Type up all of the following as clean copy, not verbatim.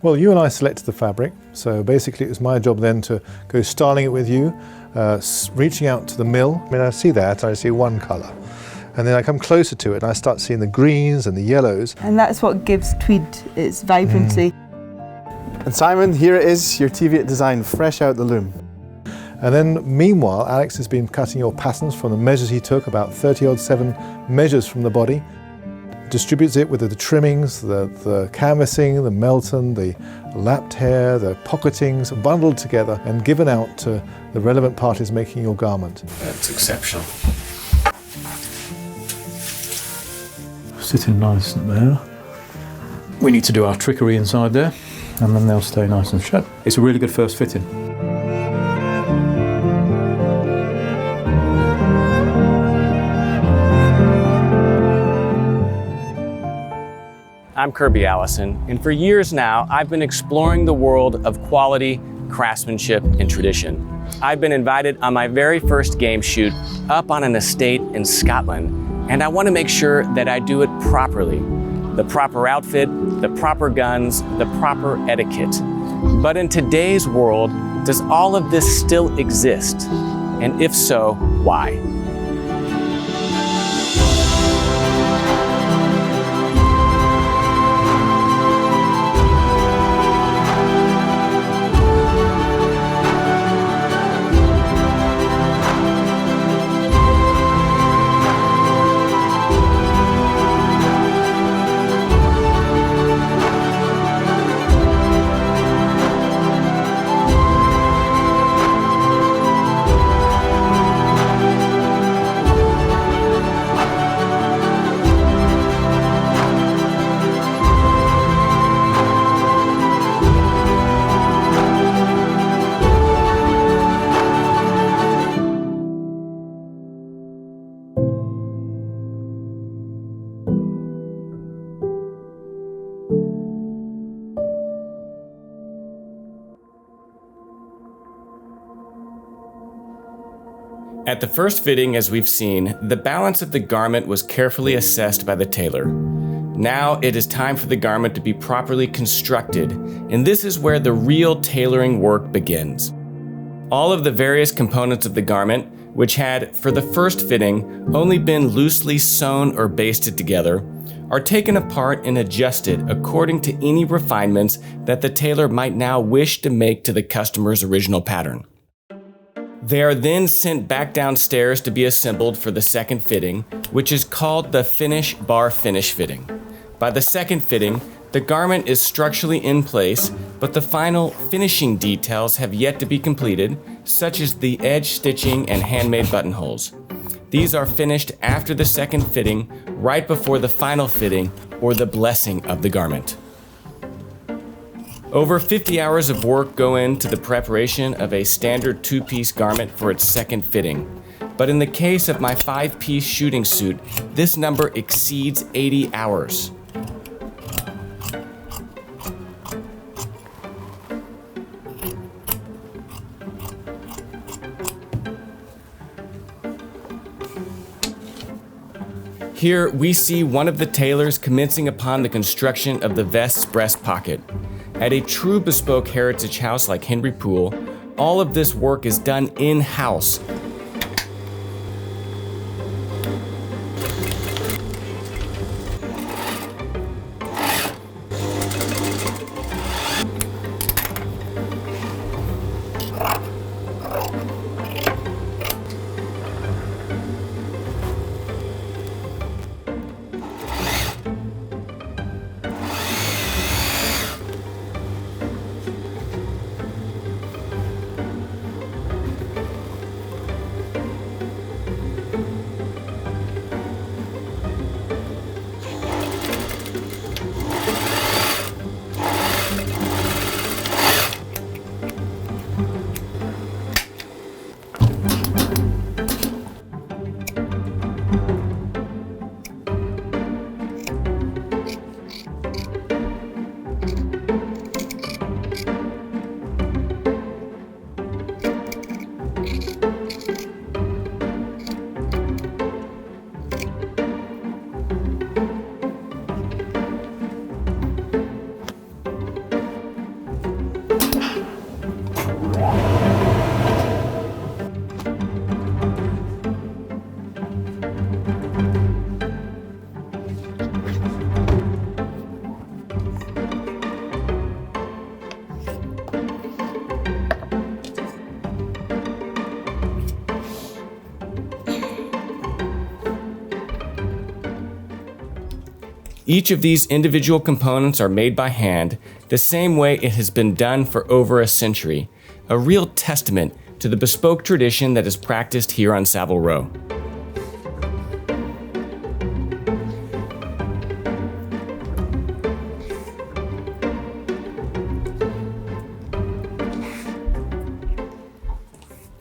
Well, you and I selected the fabric, so basically it was my job then to go styling it with you, reaching out to the mill. I mean, I see that, I see one colour. And then I come closer to it and I start seeing the greens and the yellows. And that's what gives tweed its vibrancy. And Simon, here it is, your Teviot design, fresh out the loom. And then meanwhile, Alex has been cutting your patterns from the measures he took, about 7 measures from the body. Distributes it with the trimmings, the canvassing, the Melton, the lapped hair, the pocketings, bundled together and given out to the relevant parties making your garment. That's exceptional. Sitting nice and there. We need to do our trickery inside there, and then they'll stay nice and shut. It's a really good first fitting. I'm Kirby Allison, and for years now, I've been exploring the world of quality, craftsmanship, and tradition. I've been invited on my very first game shoot up on an estate in Scotland, and I want to make sure that I do it properly. The proper outfit, the proper guns, the proper etiquette. But in today's world, does all of this still exist? And if so, why? At the first fitting, as we've seen, the balance of the garment was carefully assessed by the tailor. Now it is time for the garment to be properly constructed, and this is where the real tailoring work begins. All of the various components of the garment, which had, for the first fitting, only been loosely sewn or basted together, are taken apart and adjusted according to any refinements that the tailor might now wish to make to the customer's original pattern. They are then sent back downstairs to be assembled for the second fitting, which is called the finish bar finish fitting. By the second fitting, the garment is structurally in place, but the final finishing details have yet to be completed, such as the edge stitching and handmade buttonholes. These are finished after the second fitting, right before the final fitting or the blessing of the garment. Over 50 hours of work go into the preparation of a standard 2-piece garment for its second fitting. But in the case of my 5-piece shooting suit, this number exceeds 80 hours. Here we see one of the tailors commencing upon the construction of the vest's breast pocket. At a true bespoke heritage house like Henry Poole, all of this work is done in-house. Each of these individual components are made by hand, the same way it has been done for over a century, a real testament to the bespoke tradition that is practiced here on Savile Row.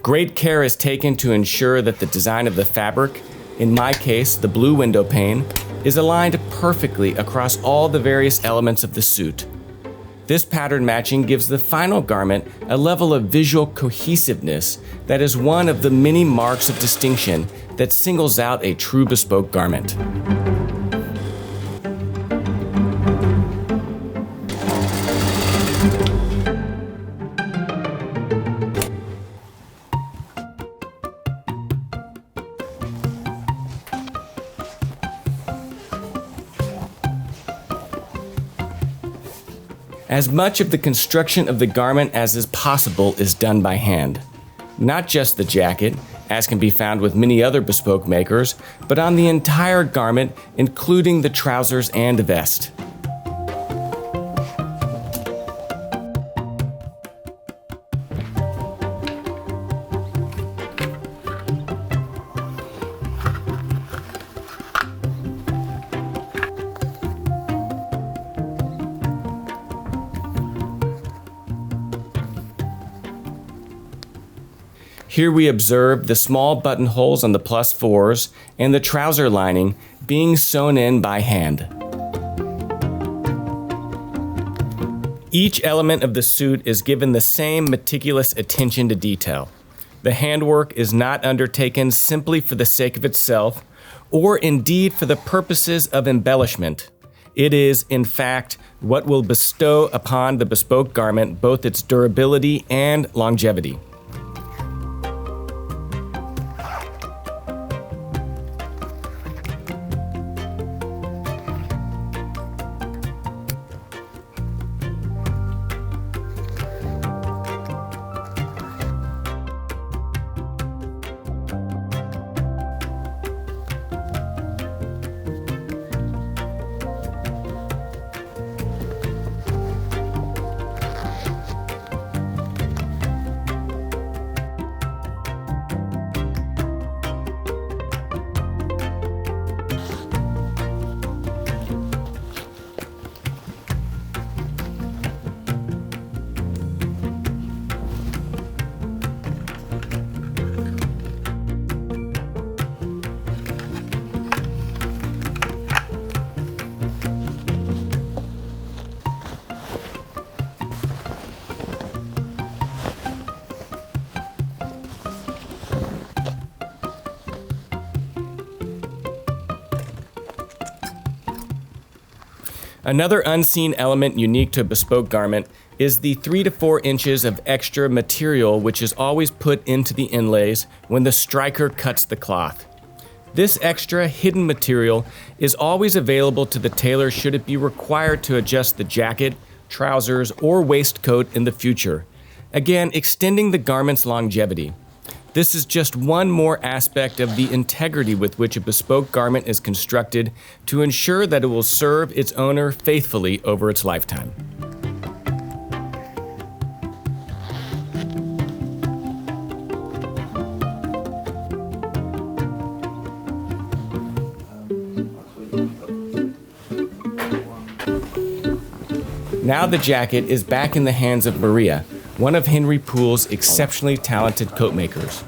Great care is taken to ensure that the design of the fabric, in my case, the blue window pane, is aligned perfectly across all the various elements of the suit. This pattern matching gives the final garment a level of visual cohesiveness that is one of the many marks of distinction that singles out a true bespoke garment. As much of the construction of the garment as is possible is done by hand. Not just the jacket, as can be found with many other bespoke makers, but on the entire garment, including the trousers and vest. Here we observe the small buttonholes on the +4s and the trouser lining being sewn in by hand. Each element of the suit is given the same meticulous attention to detail. The handwork is not undertaken simply for the sake of itself, or indeed for the purposes of embellishment. It is, in fact, what will bestow upon the bespoke garment both its durability and longevity. Another unseen element unique to a bespoke garment is the 3 to 4 inches of extra material which is always put into the inlays when the striker cuts the cloth. This extra hidden material is always available to the tailor should it be required to adjust the jacket, trousers, or waistcoat in the future, again extending the garment's longevity. This is just one more aspect of the integrity with which a bespoke garment is constructed to ensure that it will serve its owner faithfully over its lifetime. Now the jacket is back in the hands of Maria, one of Henry Poole's exceptionally talented coat makers.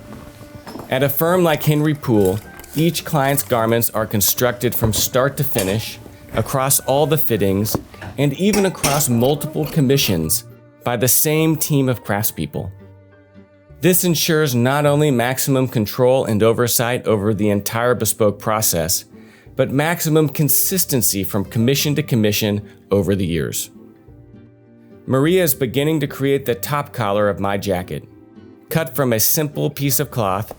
At a firm like Henry Poole, each client's garments are constructed from start to finish, across all the fittings, and even across multiple commissions by the same team of craftspeople. This ensures not only maximum control and oversight over the entire bespoke process, but maximum consistency from commission to commission over the years. Maria is beginning to create the top collar of my jacket. Cut from a simple piece of cloth,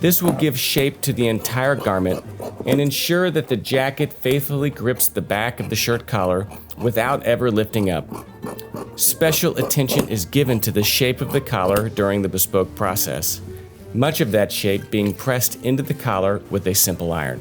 this will give shape to the entire garment and ensure that the jacket faithfully grips the back of the shirt collar without ever lifting up. Special attention is given to the shape of the collar during the bespoke process, much of that shape being pressed into the collar with a simple iron.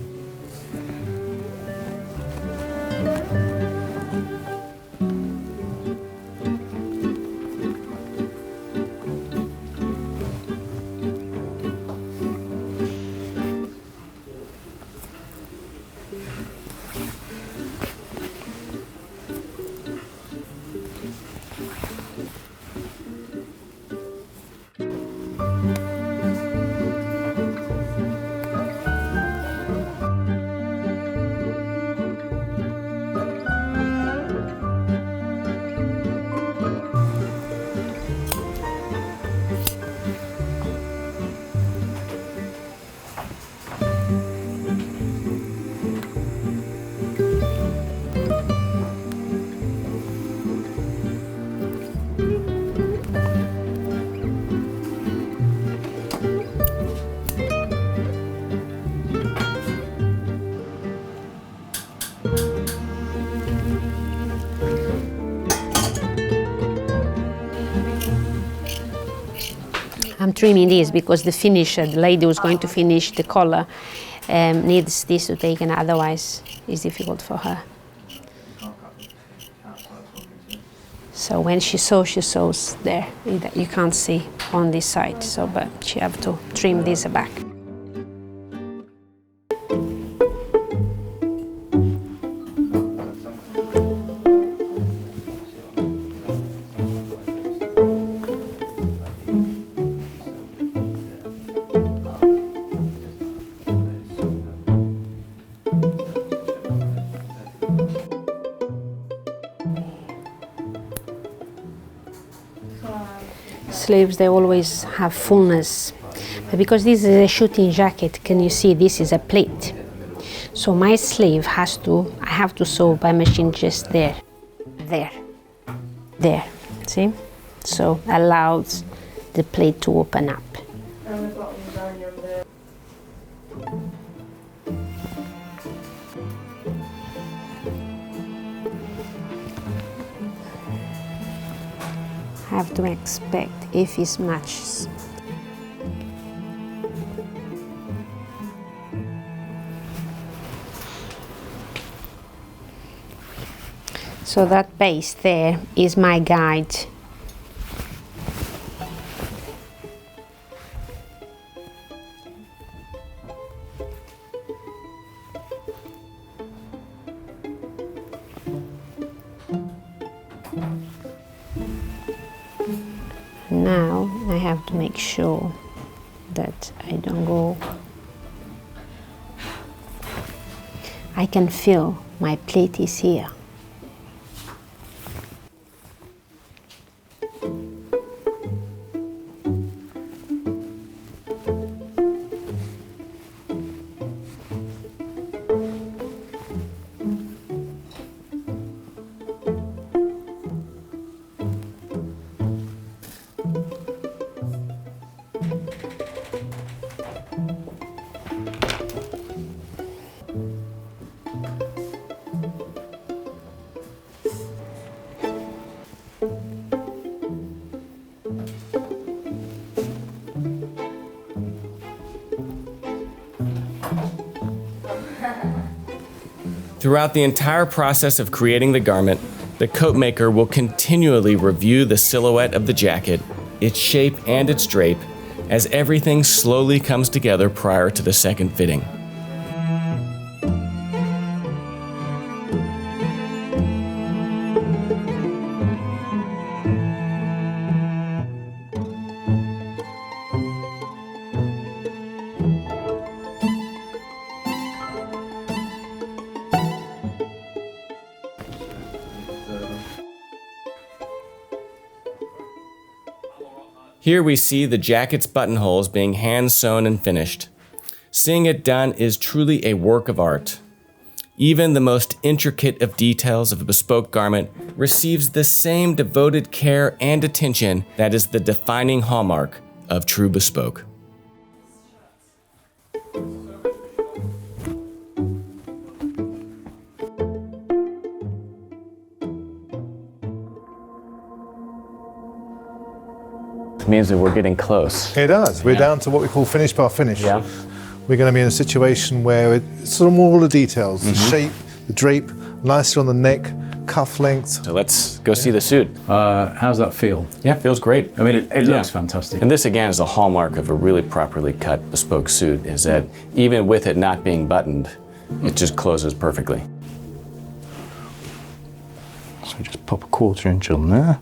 I'm trimming this because the finisher, the lady who's going to finish the collar, needs this to take, and otherwise it's difficult for her. So when she sews there. You can't see on this side, so but she have to trim this back. Sleeves, they always have fullness, but because this is a shooting jacket, can you see this is a pleat? So my sleeve I have to sew by machine just there, see? So allows the pleat to open up. Have to expect if it matches. So that base there is my guide. Now I have to make sure that I don't go. I can feel my plate is here. Throughout the entire process of creating the garment, the coat maker will continually review the silhouette of the jacket, its shape and its drape, as everything slowly comes together prior to the second fitting. Here we see the jacket's buttonholes being hand sewn and finished. Seeing it done is truly a work of art. Even the most intricate of details of a bespoke garment receives the same devoted care and attention that is the defining hallmark of true bespoke. Means that we're getting close. It does. We're down to what we call finish bar finish. Yeah. We're going to be in a situation where it's sort of all the details, the shape, the drape, nicely on the neck, cuff length. So let's go see the suit. How's that feel? Yeah, feels great. I mean, it looks fantastic. And this again is a hallmark of a really properly cut bespoke suit, is that even with it not being buttoned, it just closes perfectly. So just pop a 1/4 inch on there.